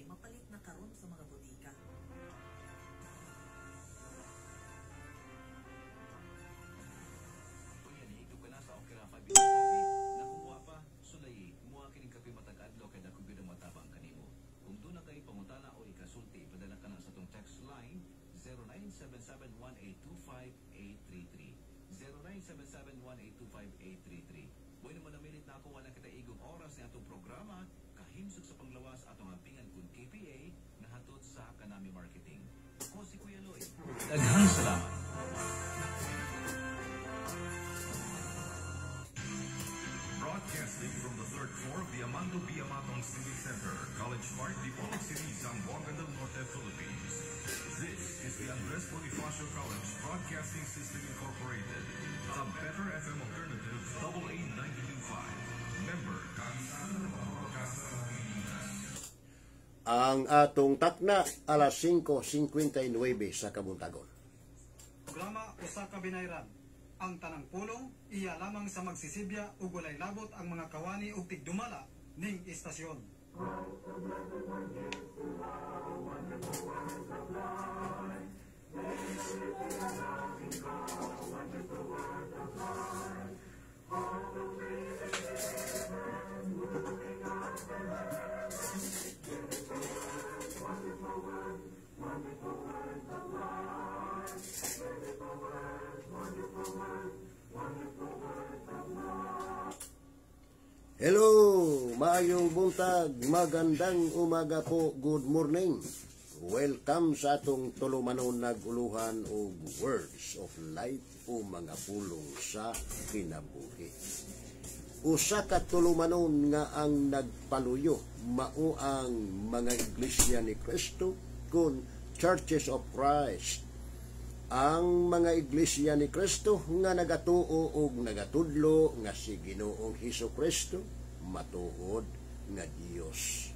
mapalit na karon sa mga botika. Tuyan ito ka na sa Okira 5 Minute Coffee. Nakumuha pa, sulay, kumuha kining kape matag adlaw kay dako gyud ang matabang kanimo. Kung doon na kay pangutana o ikasulti, padala ka na sa tong text line 0977-1825-833. 0977-1825-833. Buhay naman namilit na ako wala kita igong oras sa atong programa, kahimsog sa panglawas atong ampingan kung KPA na hatod sa Kanami Marketing. Ako si Kuya Lloyd. Daghang salamat. Broadcasting from the third floor of the Amando B. Amatong Civic Center, College Park, Dipolog City, Zamboanga del Norte, Philippines. This is the Andres Bonifacio College Broadcasting System Incorporated. A better FM alternative, AA 92.5. Member, Kapisan ng Broadcaster ng Pilipinas. Ang atong takna alas 5:59 sa Kabuntagon. Programa Usa ka Binayran. Ang tanang pulong iya lamang sa magsisibya ug walay labot ang mga kawani ug tigdumala ning istasyon. Hello, maayong buntag, magandang umaga po, good morning. Welcome sa atong tulumanon naguluhan og words of life o mga pulong sa kinabuhi. Usa ka tulumanon nga ang nagpaluyo mao ang mga iglesia ni Kristo kun Churches of Christ. Ang mga iglesia ni Kristo nga nagatuo og nagatudlo nga si Ginoong Hesukristo matuod nga Dios.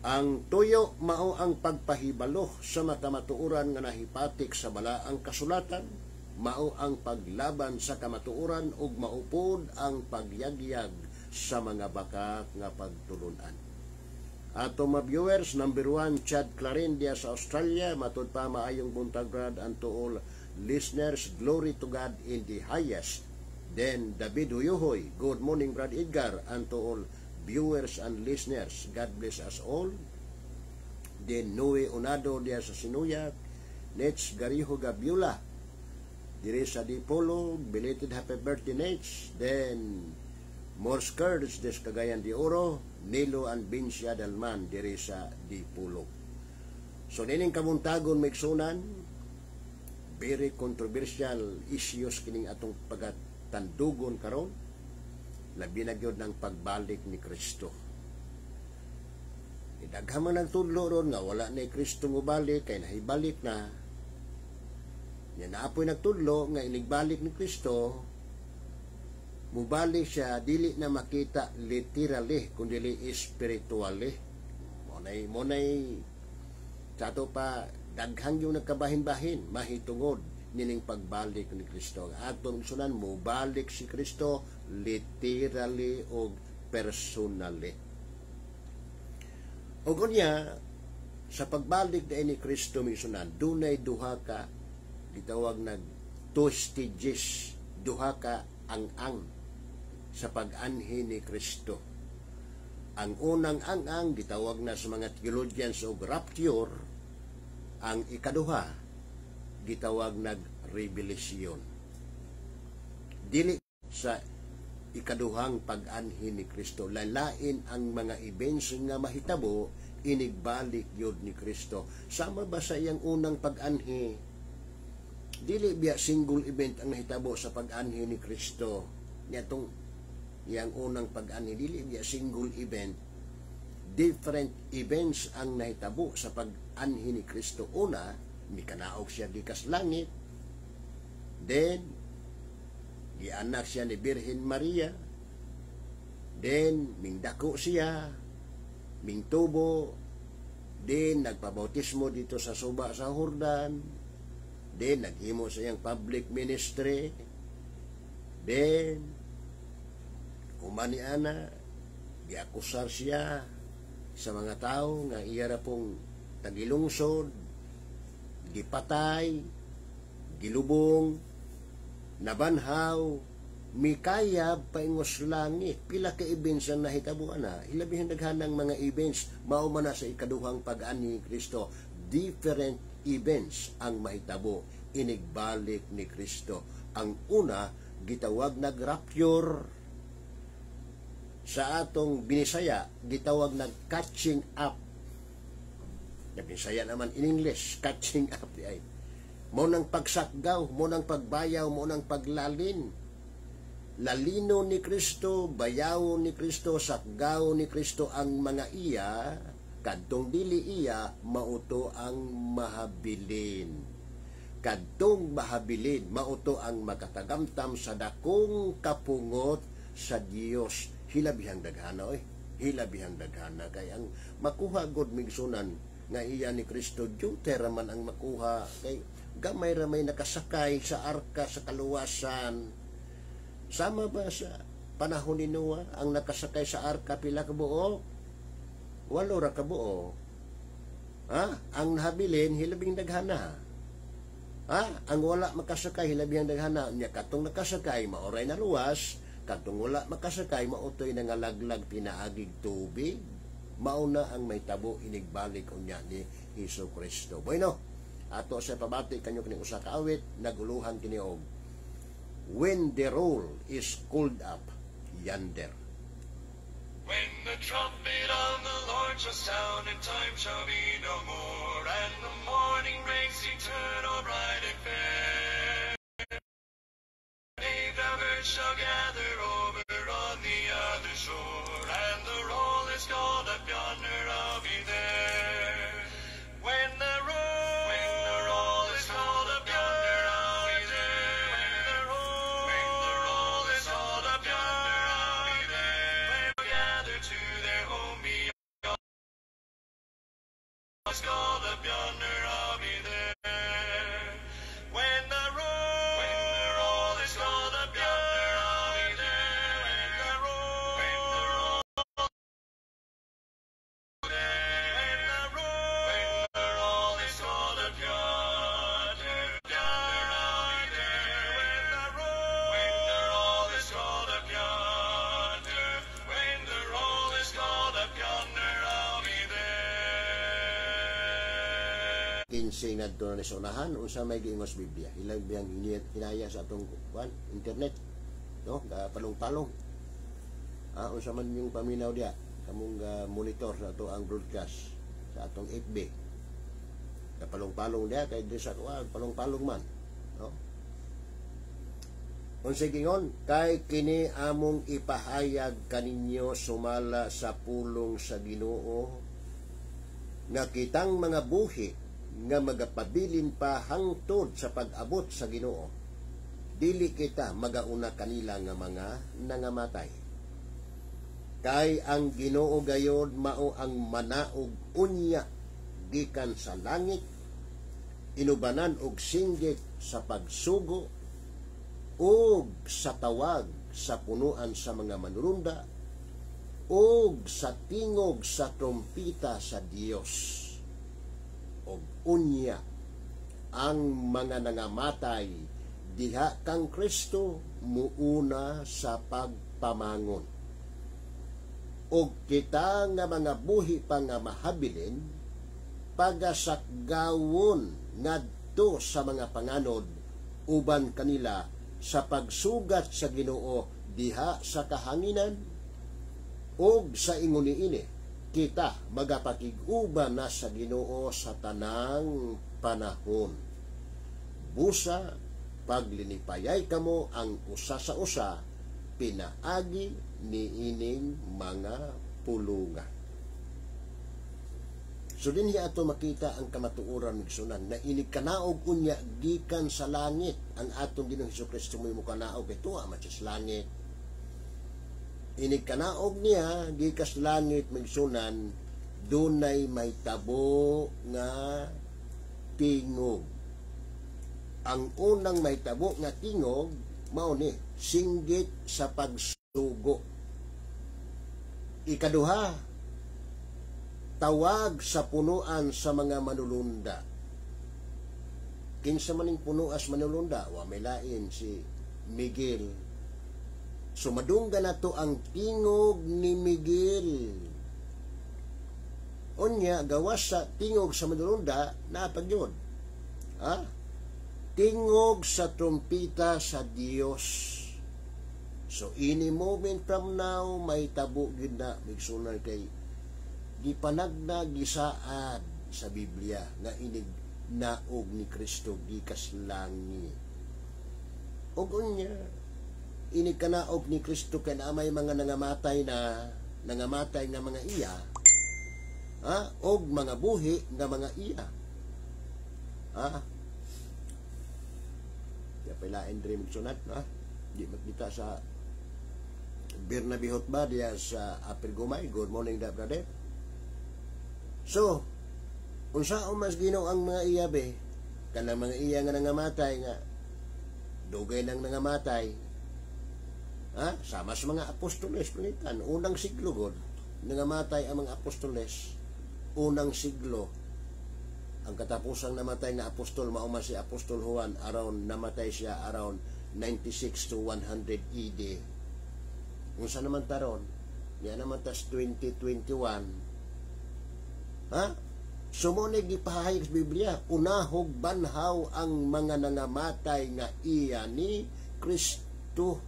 Ang tuyo mao ang pagpahibalo sa makamatuoran nga nahipatik sa balaang kasulatan, mao ang paglaban sa kamatuoran ug maupod ang pagyagyag sa mga baka nga pagtulunan. Ato mga viewers, number 1, Chad Clarendia sa Australia, matud pa maayong buntag brad and to all listeners, glory to God in the highest. Then David Huyuhoy, good morning Brad Edgar, and to all viewers and listeners, God bless us all. Then Noe Unado dia sa Sinuyat, Nets Gariho Gabiula, dire sa Dipolo, belated happy birthday Nets. Then Morse Curtis des Cagayan de Oro, Nilo and Bincia Dalman dire sa Dipolo. So nining kamuntagon maigsunan, very controversial issues kining atong pagatandugon karon, labi na gyud ng pagbalik ni Kristo. Daghan man nagtudlo ron nga wala ni Kristo mobalik kay nahibalik na. Yan naapoy nagtudlo nga inigbalik ni Kristo, mubalik siya dili na makita literally kundi spiritually. Monay sa ato pa daghang yung nagkabahin-bahin mahitungod nining pagbalik ni Kristo. Atong sunan mubalik si Kristo literally o personally. O kunya sa pagbalik na ni Kristo misunan dunay duha ka gitawag nag two stages, duha ka ang sa pag-anhi ni Kristo. Ang unang ang gitawag na sa mga theologians og rapture, ang ikaduha gitawag nag-revelation. Dili sa ikaduhang pag-anhi ni Kristo, lalain ang mga events nga mahitabo inigbalik yod ni Kristo. Sama ba sa iyang unang pag-anhi? Dili biya single event ang nahitabo sa pag-anhi ni Kristo. Nitong yang unang pag-anhi, dili biya single event, different events ang nahitabo sa pag-anhi ni Kristo. Una, mikanaog siya di kas langit, then gianak siya ni Birhen Maria, then mingdako siya, mingtubo, then nagpabautismo dito sa suba sa Jordan, then naghimo sa iyang public ministry, then umani ana giakusar siya sa mga tao nga iya ra pong tagilungsod, gipatay, gilubong, nabanhaw, mikayab paingos langit. Pila ka events ang nahitabuan na. Hilabihan daghanang mga events mao man na sa ikaduhang pag-ani ni Kristo. Different events ang mahitabo inigbalik ni Kristo. Ang una gitawag nag rapture, sa atong Binisaya gitawag nag catching up. Na Binisaya naman in English, catching up di ay. Mo nang pagsakgaw, mo nang pagbayaw, mo nang paglalin. Lalino ni Kristo, bayaw ni Kristo, sakgaw ni Kristo ang mga iya, kadtong dili iya mauto ang mahabilin. Kadtong mahabilin mauto ang makatagamtam sa dakong kapungot sa Dios. Hilabihang daghana hilabihang daghana kay ang makuha god migsunan nga iya ni Kristo Diyote raman ang makuha kay gamay ra may nakasakay sa arka sa kaluwasan. Sama ba sa panahon ni Noah ang nakasakay sa arka pila ka buo? 8 ra ka buo. Ang nahabilin hilabing daghana. Ang wala makasakay hilabing daghana nya katong nakasakay maoray na luwas, katong wala makasakay mautoy nangalaglag pinaagig tubig. Mauna ang may tabo inigbalik unya ni Hesus Kristo. Bueno, ato sa pabati kanyo kining usa ka awit naguluhan kini og when the roll is called up yonder. When the trumpet of the Lord shall sound, and time shall be no more, and the morning rays eternal bright and fair, the birds shall gather over on the other shore, and the roll is called up yonder, I'll be there. When the roll is called up yonder, I'll be there. When the roll is called up yonder, I'll be there. They'll gather to their home beyond. It's called up yonder, I'll be there. When the roll is called up yonder, I'll be there. When the roll is called up yonder, I'll be there. When the roll is called up yonder, when the roll is called up yonder, I'll be there. 15 ngadto na sa unahan unsa may giingos Biblia. Ilang biyang hinaya sa atong internet, no? Palong-palong. Unsa man yung paminaw diya kamong monitor sa ato ang broadcast sa atong FB. Palong-palong diya kay di sa palong-palong man, no? Unsa gingon kay kini among ipahayag kaninyo sumala sa pulong sa Ginoo nga kitang mga buhi nga magapabilin pa hangtod sa pag-abot sa Ginoo, dili kita magauna kanila nga mga nangamatay. Kay ang Ginoo gayod mao ang manaog unya gikan sa langit, inubanan og singgit sa pagsugo ug sa tawag sa punuan sa mga manurunda ug sa tingog sa trompita sa Dios. Og unya ang mga nangamatay diha kang Kristo muuna sa pagpamangon. Og kita nga mga buhi pa nga mahabilin pagasakgawon ngadto sa mga panganod uban kanila sa pagsugat sa Ginoo diha sa kahanginan og sa ingon niini kita magapakig-uban na sa Ginoo sa tanang panahon. Busa paglinipayay kamo ang usa sa usa pinaagi niining mga pulungan. So dinhi ato makita ang kamatuoran migsunan na inig kanaog unya gikan sa langit ang atong Ginoong Hesukristo mo kanaog ito amat sa langit. Inig kanaog niya gikas langit migsunan dunay may tabo nga tingog. Ang unang may tabo nga tingog mao ni singgit sa pagsugo. Ikaduha tawag sa punuan sa mga manulunda. Kinsa maning punuas manulunda, wa may lain si Miguel. Sumadungga na to ang tingog ni Miguel. Unya, gawas sa tingog sa manulunda, napagyod. Tingog sa trumpita sa Dios. So, any moment from now, may tabo gid na, migsunan kay gipanagna gisaad sa Biblia nga inig naog ni Kristo gikas langi. Og unya inig kanaog ni Kristo kay na may mga nangamatay nga mga iya, og mga buhi nga mga iya. Ya palain dream sunat di makita sa Birnabihot ba diya sa Apil Gumay. Good morning da brother. So, unsa mas Ginoo ang mga iya be? Kanang mga iya nga nangamatay nga dugay nang nangamatay. Sama sa mga apostoles panitan, unang siglo god nangamatay ang mga apostoles. Unang siglo ang katapusang namatay na apostol mao man si Apostol Juan, namatay siya around 96 to 100 AD. Unsa naman taron? Niya naman tas 2021. Sumunod gipahayag sa Biblia, unahog banhaw ang mga nangamatay nga iya ni Kristo.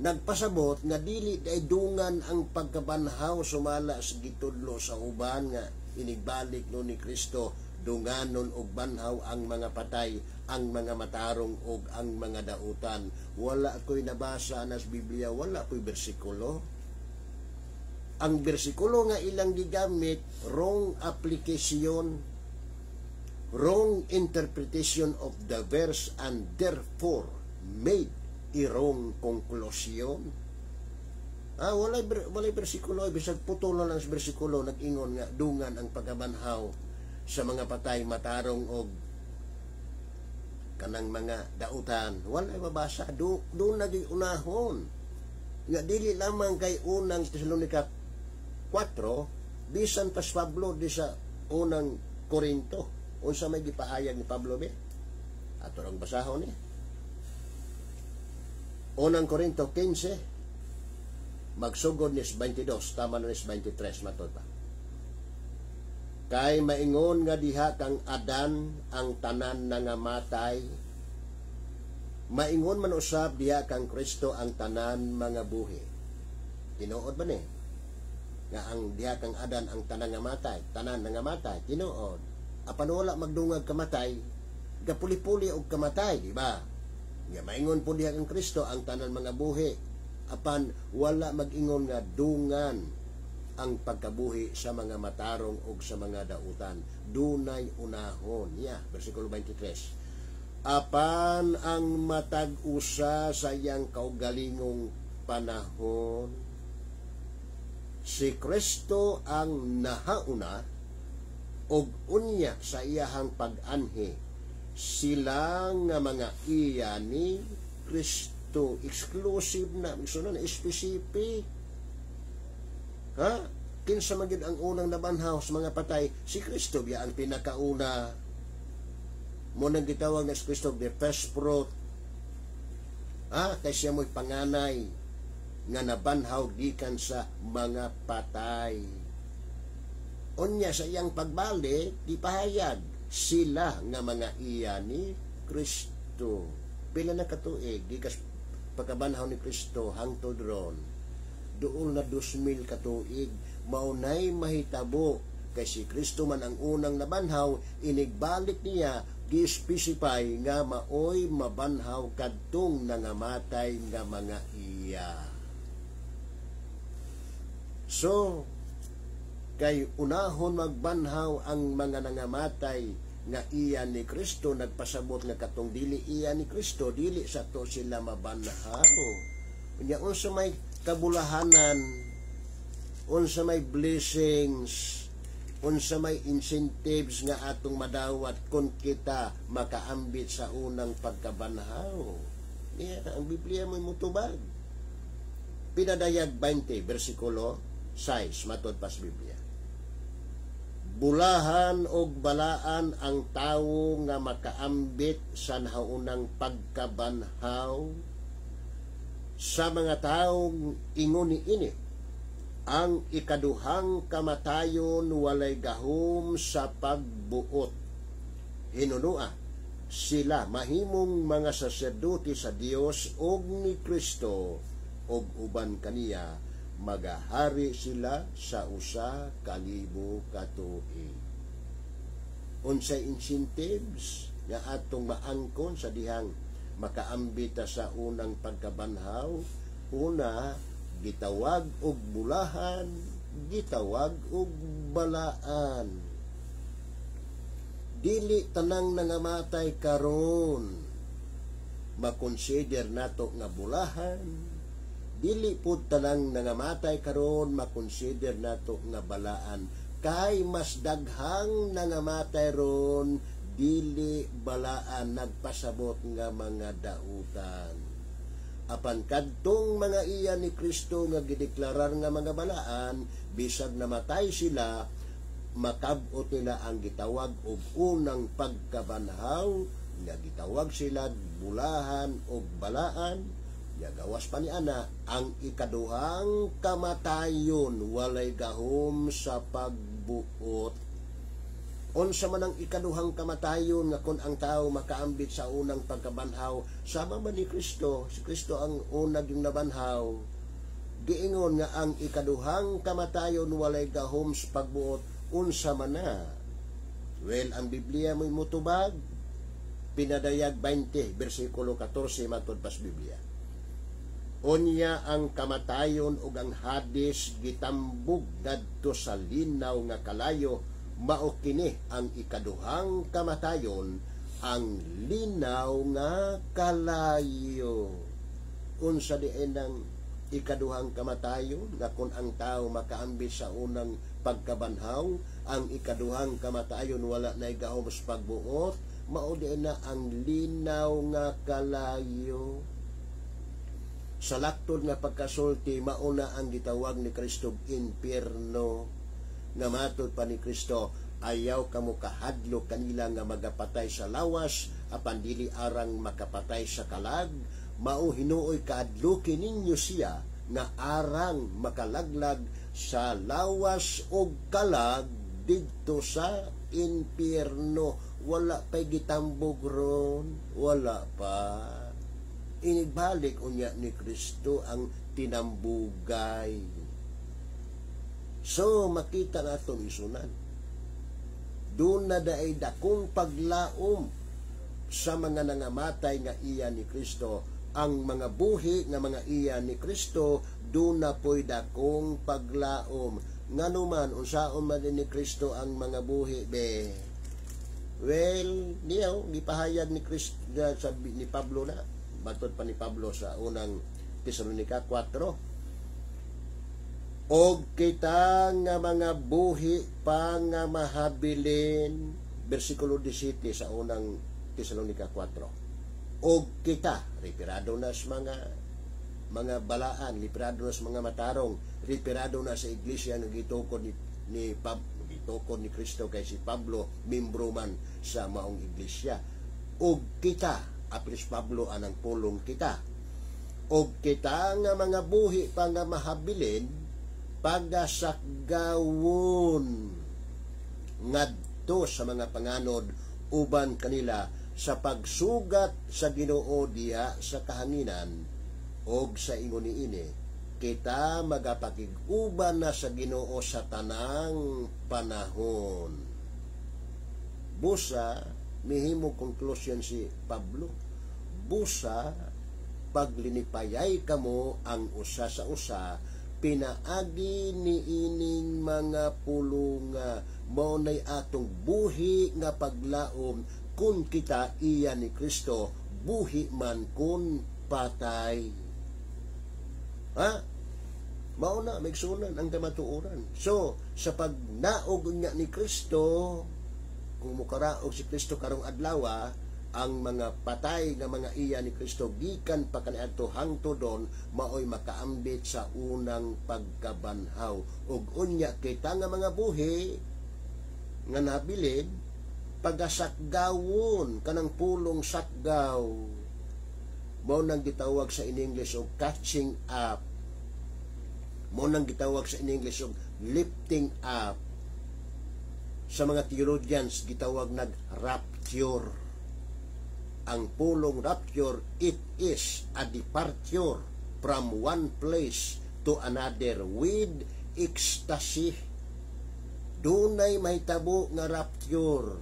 Nagpasabot nga dili day dungan ang pagkabanhaw sumala sa gitudlo sa uban nga inigbalik no ni Kristo, dunganon og banhaw ang mga patay, ang mga matarong og ang mga dautan. Wala ko'y nabasa na sa Biblia, wala ko'y bersikulo. Ang bersikulo nga ilang gigamit, wrong application, wrong interpretation of the verse, and therefore made a wrong conclusion. Walay bersikulo, bisag putulo lang sa bersikulo, nag-ingon nga dungan ang pagkabanhaw sa mga patay, matarong og kanang mga dautan. Walay mabasa, doon naging unahon. Nga dili lamang kay unang Tesalonica 4, bisan pas Pablo di sa unang Korinto. Unsa may gipahayag ni Pablo be? Ato lang basahon ni. Unang Korinto 15, magsugod ni 22, tama na ni 23, matod pa. Kay maingon nga diha kang Adan ang tanan nangamatay, maingon man usab diha kang Kristo ang tanan mga buhi. Tinuod ba ni? Nga ang diha kang Adan ang tanan nangamatay, tinuod. Apan wala magdungag kamatay, gapuli-puli og kamatay, di ba? Nga maingon po diha kang Kristo ang tanan mga buhi. Apan wala mag-ingon nga dungan ang pagkabuhi sa mga matarong ug sa mga dautan. Dunay unahon. Versikulo 23. Apan ang matag-usa sa iyang kaugalingong panahon, si Kristo ang nahauna og unya sa iyahang pag-anhi, sila nga mga iya ni Kristo. Exclusive na, miso na specific. Kinsa man gid ang unang nabanhaw sa mga patay? Si Kristo biya ang pinakauna. Mo nang gitawag na si Kristo the first fruit. Kay siya mo'y panganay nga nabanhaw gikan sa mga patay. Unya sa iyang pagbalik, dipahayag sila nga mga iya ni Kristo. Pila na katuig gikas pagkabanhaw ni Kristo hangtod ron, doon na 2,000 katuig, maunay mahitabo kay si Kristo man ang unang nabanhaw, inigbalik niya gi-specify nga maoy mabanhaw kadtong nangamatay nga mga iya. So kay unahon magbanhaw ang mga nangamatay nga iya ni Kristo, nagpasabot nga katong dili iya ni Kristo, dili sa to sila mabanhaw. Unya unsa may kabulahanan, unsa may blessings, unsa may incentives nga atong madawat kung kita makaambit sa unang pagkabanhaw. Ang Biblia mo'y mutubag. Pinadayag 20, versikulo 6, matod pas Biblia. bulahan og balaan ang tawo nga makaambit sa nahaunang pagkabanhaw sa mga taong ingon niini. Ang ikaduhang kamatayon walay gahom sa pagbuot. Hinunua, sila mahimong mga saserdote sa Dios og ni Kristo og uban kaniya magahari sila sa usa ka libo ka tuig. Unsay incentives nga atong maangkon sa dihang makaambita sa unang pagkabanhaw? Una, gitawag og bulahan, gitawag og balaan. Dili tanang nangamatay karon makonsider nato nga bulahan, dili pud tanang nangamatay karon makonsider nato nga balaan, kay mas daghang nangamatay ron dili balaan nagpasabot nga mga dautan. Apan kadtong mga iya ni Kristo nga gideklarar nga mga balaan, bisag namatay sila, makabot nila ang gitawag og unang pagkabanhaw, nga gitawag sila bulahan og balaan. Nga gawas pa ni ana, ang ikaduhang kamatayon walay gahom sa pagbuot. Unsa man ang ikaduhang kamatayon nga kun ang tao makaambit sa unang pagkabanhaw, sama man ni Kristo, si Kristo ang unang yung nabanhaw. Giingon nga ang ikaduhang kamatayon walay gahom sa pagbuot, unsa man na. Well, ang Biblia mo'y mutubag, Pinadayag 20, versikulo 14, matod pas Biblia. Unya ang kamatayon ug ang Hades gitambog ngadto sa linaw nga kalayo, mao kini ang ikaduhang kamatayon, ang linaw nga kalayo. Unsa diin ang ikaduhang kamatayon nga kun ang tao makaambit sa unang pagkabanhaw, ang ikaduhang kamatayon wala na gahom sa pagbuot, mao diin na ang linaw nga kalayo. Sa laktod nga pagkasulti, mauna ang gitawag ni Kristo impierno, nga matod pa ni Kristo, ayaw kamo kahadlo kanila nga magapatay sa lawas, apan dili arang makapatay sa kalag, mao hinuoy kahadlukin ninyo siya nga arang makalaglag sa lawas o kalag didto sa impierno. Wala pa'y gitambog ron, wala pa. Inibalik unya ni Kristo ang tinambugay. So makita naton isunan, doon na daay dakong paglaom sa mga nangamatay nga iya ni Kristo. Ang mga buhi nga mga iya ni Kristo, doon na po'y dakong paglaom. Nganuman unsaon man ni Kristo ang mga buhi be? Well, niyaw gipahayag ni Kristo ni Pablo na, matod pa ni Pablo sa unang Tesalonica 4. Og kita nga mga buhi pa nga mahabilin, versikulo 17 sa unang Tesalonica 4. Og kita, reperado na sa mga balaan, reperado na sa mga matarong, reperado na sa iglesia nga gitukod ni Kristo kay si Pablo, membro man sa maong iglesia. Og kita, aplis Pablo anang pulong kita. Og kita nga mga buhi pa nga mahabilin, pagasakgawon ngadto sa mga panganod uban kanila sa pagsugat sa Ginoo diha sa kahanginan, og sa ingon niini kita magapakig-uban na sa Ginoo sa tanang panahon. Busa mihimo conclusion si Pablo, busa paglinipayay kamo ang usa sa usa, pinaagi ni ining mga pulunga, mao nay atong buhi nga paglaom kun kita iya ni Kristo, buhi man kun patay. Ha? Mao na maigsunan ang kamatuoran. So sa pagnaog niya ni Kristo, kung mukaraog si Kristo karong adlaw, ang mga patay nga mga iya ni Kristo gikan pa kaniadto hangtod doon, maoy makaambit sa unang pagkabanhaw. Ug unya kita nga mga buhi, nga nabilin pagasakgawon kanang pulong sakgaw mao nang gitawag sa in English og catching up, mao nang gitawag sa in English og lifting up. Sa mga theologians gitawag nag rapture. Ang pulong rapture, it is a departure from one place to another with ecstasy. Dunay mahitabo nga rapture,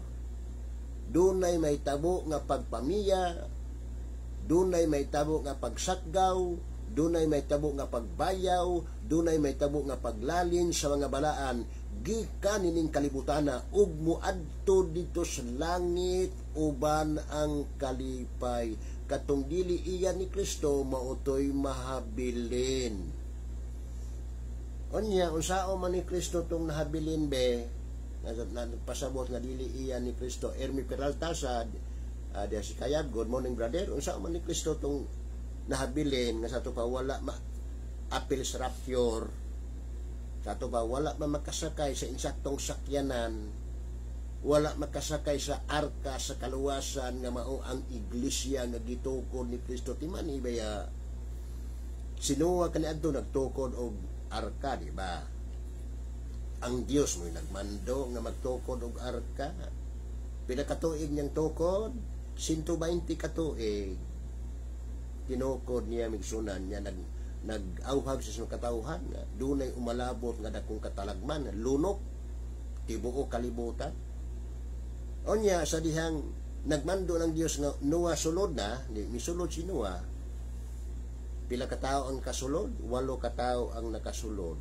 dunay mahitabo nga pagpamiya, dunay mahitabo nga pagsakgaw, dunay mahitabo nga pagbayaw, dunay mahitabo nga paglalin sa mga balaan gikan nining kalibutana ug muadto dito sa langit uban ang kalipay. Katong dili iya ni Kristo mautoy mahabilin. Unya unsao man ni Kristo tong nahabilin be? Nagpasabot nga dili iya ni Kristo. Ermi Peralta sa diya si Kayab, good morning brother. Unsao man ni Kristo tong nahabilin nga sa to pa wala apil sa rapture, sa to pa wala makasakay sa insaktong sakyanan, wala makasakay sa arka sa kaluwasan nga mao ang iglesia nga gitukod ni Kristo. Timani baya sinuwa kaniadto nagtukod og arka, di ba? Ang Dios mo'y nagmando nga magtukod og arka. Pila ka tuig niyang tukod? 120 ka tuig. Tinukod niya migsunan niya nag-auhag sa siyang katawhan. Dunay umalabot nga dakong katalagman, lunok, tibuo kalibutan. Onya sa dihang nagmando ng Dios nga Noah sulod na, misulod si Noah. Pila ka tawo ang kasulod? 8 ka tawo ang nakasulod.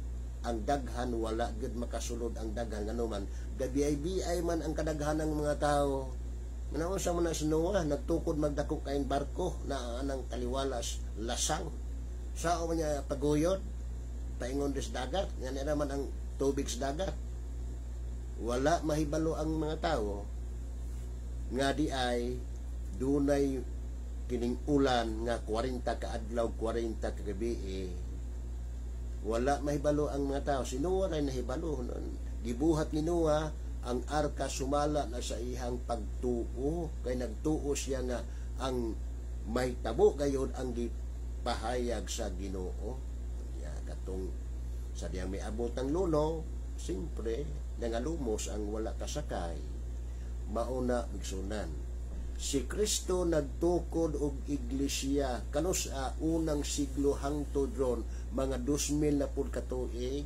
Ang daghan wala gud makasulod ang daghan nganuman. Gabi-ay man ang kadaghan ng mga tao. Manaon sa man si Noah nagtukod magdako kaing barko na anang kaliwalas lasang. Sao man niya paguyod? Paingon des dagat, nga naman ang tubig sa dagat. Wala mahibalo ang mga tao nga di ay dunay kining ulan nga 40 ka adlaw 40 ka gabi wala mahibalo ang mga tao. Si Noah ay nahibalo gibuhat ni Noah ang arka sumala na sa ihang pagtuo kay nagtuo siya nga ang may tabo gayon ang gipahayag sa Ginoo. Ya katong sa diyang may abot ang luno simpre nangalumos ang wala kasakay mauna bigsunan. Si Kristo nagtukod og iglesia kanos sa unang siglo hangtod ron mga 2000 na pud ka tuig.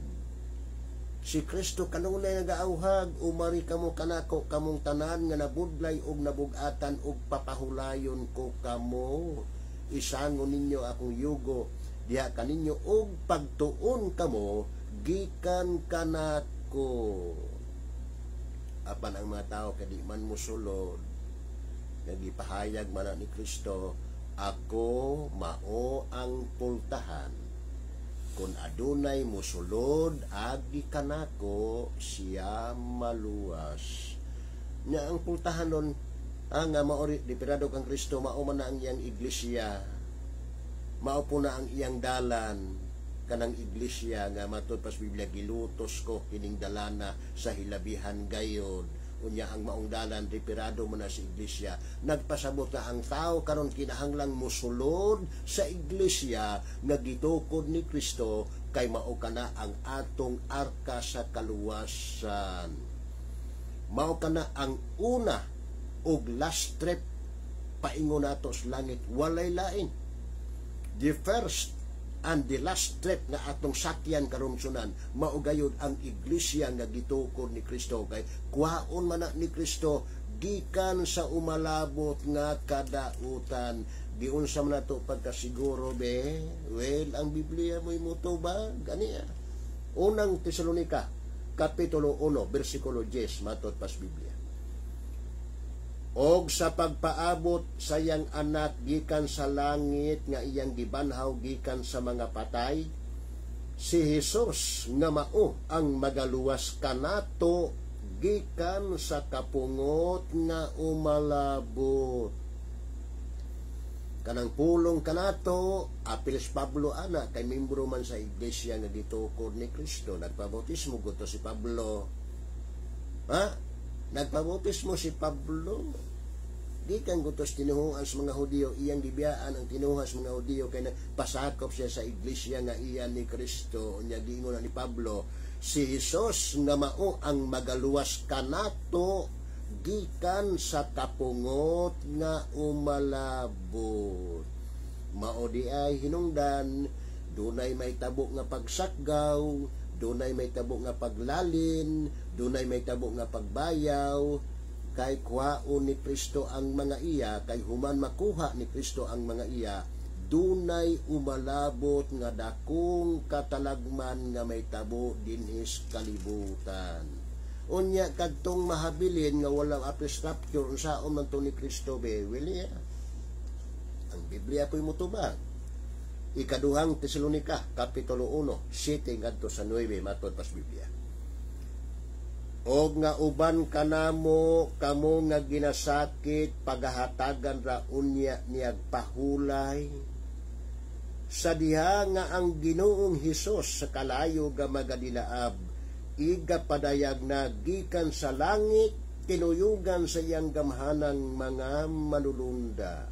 Si Kristo kanunay nagaauhag, umari kamo kanako kamong tanan nga nabudlay og nabugatan og papahulayon ko kamo. Isangon ninyo akong yugo diha kaninyo og pagtuon kamo gikan kanako. Apan ang mga tao kadi man mosulod nagipahayag man ni Kristo, ako mao ang pultahan. Kung adunay mosulod agi kanako siya maluwas. Nya ang pultahan nun nga maori dipirado kang Kristo mao man na ang iyang iglesia. Mao po na ang iyang dalan kanang iglesia nga matud pas Biblia gilutos ko kining dalana sa hilabihan gayon. Unya ang maong dalan reperado mo na sa iglesia. Nagpasabot na ang tao karon kinahanglang mosulod sa iglesia nga gitukod ni Kristo kay mao kana ang atong arka sa kaluwasan. Mao kana ang una og last trip paingon nato sa langit, walay lain. The first and the last trip nga atong sakyan karon sunan mao gayud ang iglesia nga gitukod ni Kristo kay kuhaon man ni Kristo gikan sa umalabot nga kadautan. Giunsa man nato pagkasiguro be? Well, ang Biblia mo'y mutubag ganiya. Unang Tesalonika kapitulo 1 bersikulo 10 matud pas Biblia. Og sa pagpaabot sa iyang anak gikan sa langit nga iyang gibanhaw gikan sa mga patay, si Jesus nga mao ang magaluwas kanato gikan sa kapungot nga umalabot. Kanang pulong kanato apilis Pablo ana kay membro man sa iglesia nga gitukod ni Kristo, nagpabautismo gusto si Pablo. Ha? Nagpabautismo si Pablo. Gikan gutos tinuhuan sa mga Hudiyo, iyang gibiyaan ang tinuhuan sa mga Hudiyo kay pasakop siya sa iglesia nga iyan ni Kristo. Unya giingon ni Pablo, si Hesus nga mao ang magaluwas kanato gikan sa kapungot nga umalabot. Mao di ay hinungdan, dunay may tabo nga pagsakgaw, dunay may tabo nga paglalin, dunay may tabo nga pagbayaw, kay kuhaon ni Kristo ang mga iya, kay human makuha ni Kristo ang mga iya, dunay umalabot nga dakong katalagman nga may tabo dinhis kalibutan. Unya kadtong mahabilin nga walang apis rapture unsaon man to ni Kristo be, wili ang Biblia po'y mutubag. Ikaduhang Tesalonika kapitulo 1 7 ngadto sa 9 matod pas Biblia. Og nga uban kanamo kamo nga ginasakit pagahatagan ra unya niyag pahulay sa diha nga ang Ginoong Hesus sa kalayo ga magadilaab iga padayag na gikan sa langit tinuyugan sa iyang gamhanang mga manulunda.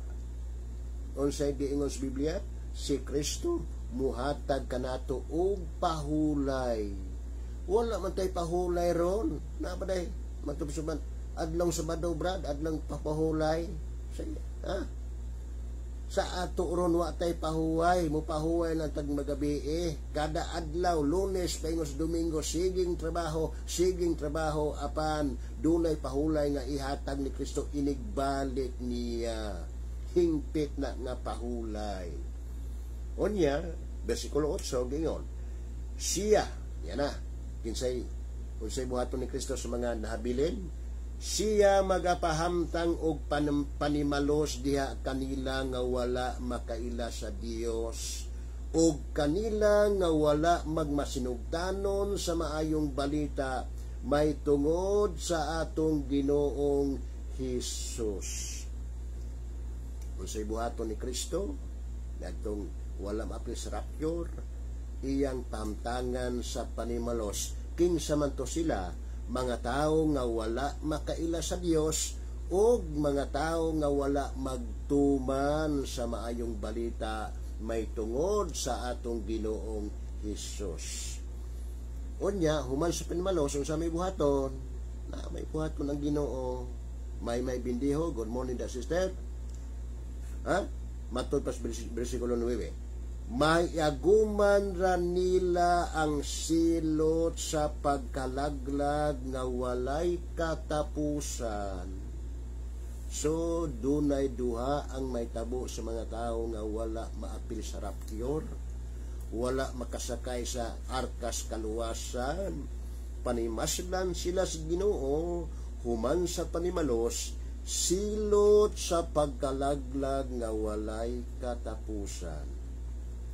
Unsay giingon sa Biblia? Si Kristo muhatag kanato og pahulay. Wala man tay pahulay ron. Napaday matupsuban adlong Sabado brad, adlong papahulay. Sa ato ron wa tay pahuway, mo pahuway lang tag magabi kada adlaw Lunes paingos Domingo siging trabaho apan dunay pahulay nga ihatag ni Kristo inigbalik niya. Hingpit na nga pahulay. Unya bersikulo 8 gingon siya yan na kinsay unsay buhaton ni Kristo sa mga nahabilin, siya magapahamtang og panimalos diha kanila nga wala makaila sa Dios og kanila nga wala magmasinugdanon sa maayong balita may tungod sa atong Ginoong Hesus. Unsay buhaton ni Kristo ngadtong wala maapis rapture, iyang pahamtangan sa panimalos kinsa man to sila, mga tao nga wala makaila sa Dios o mga tao nga wala magtuman sa maayong balita may tungod sa atong Ginoong Hesus. Unya human sa panimalos unsa may buhaton? Na may buhaton ang Ginoo. May bindiho, good morning da sister. Matod pas bersikulo 9. May aguman ra nila ang silot sa pagkalaglag nga walay katapusan. So dunay duha ang may tabo sa mga tao nga wala maapil sa rapture, wala makasakay sa arkas kaluwasan. Panimasdan sila sa Ginoo human sa panimalos, silot sa pagkalaglag nga walay katapusan.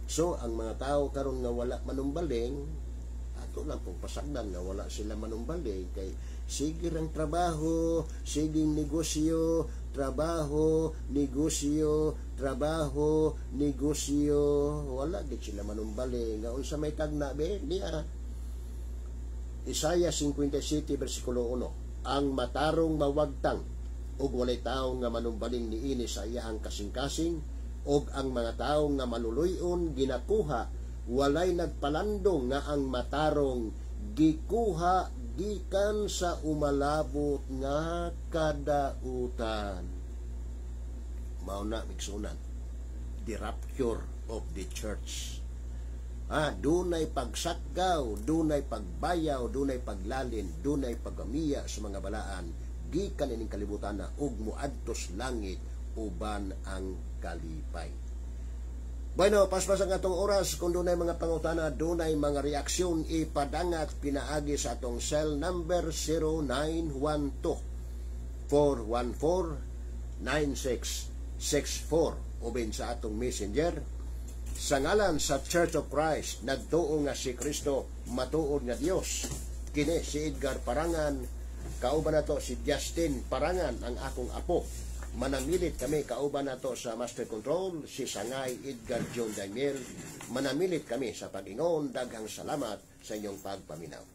So, ang mga tao karon nga wala manumbaling, ato lang pong pasagdan nga wala sila manumbaling, kay sige rang trabaho, siging negosyo, trabaho, negosyo, wala gid sila manumbaling. Nga unsa may tagna be niya? Isaiah 57 bersikulo 1, ang matarong mawagtang ug walay tawo nga manumbaling niini sa iyahang kasing-kasing, og ang mga tao nga maluluyon ginakuha, walay nagpalandong nga ang matarong gikuha gikan sa umalabot nga kadautan. Mao na migsunan, the rapture of the church. Dunay pagsakgaw, dunay pagbayaw, dunay paglalin, dunay pagamiya sa mga balaan gikan ining kalibutan na ug muadtos langit uban ang kalipay. Bueno, paspas ang atong oras. Kung dunay mga pangutana, dunay mga reaksyon, ipadangat pinaagi sa atong cell number 0912-414-9664 uben sa atong messenger. Sa ngalan sa Church of Christ, nagtuo nga si Kristo, matuod nga Dios. Kini si Edgar Parangan, kauban nato si Justin Parangan, ang akong apo. Manamilit kami, kauban nato sa Master Control, si Sangay Edgar John Daniel. Manamilit kami sa pag-ingon. Daghang salamat sa inyong pagpaminaw.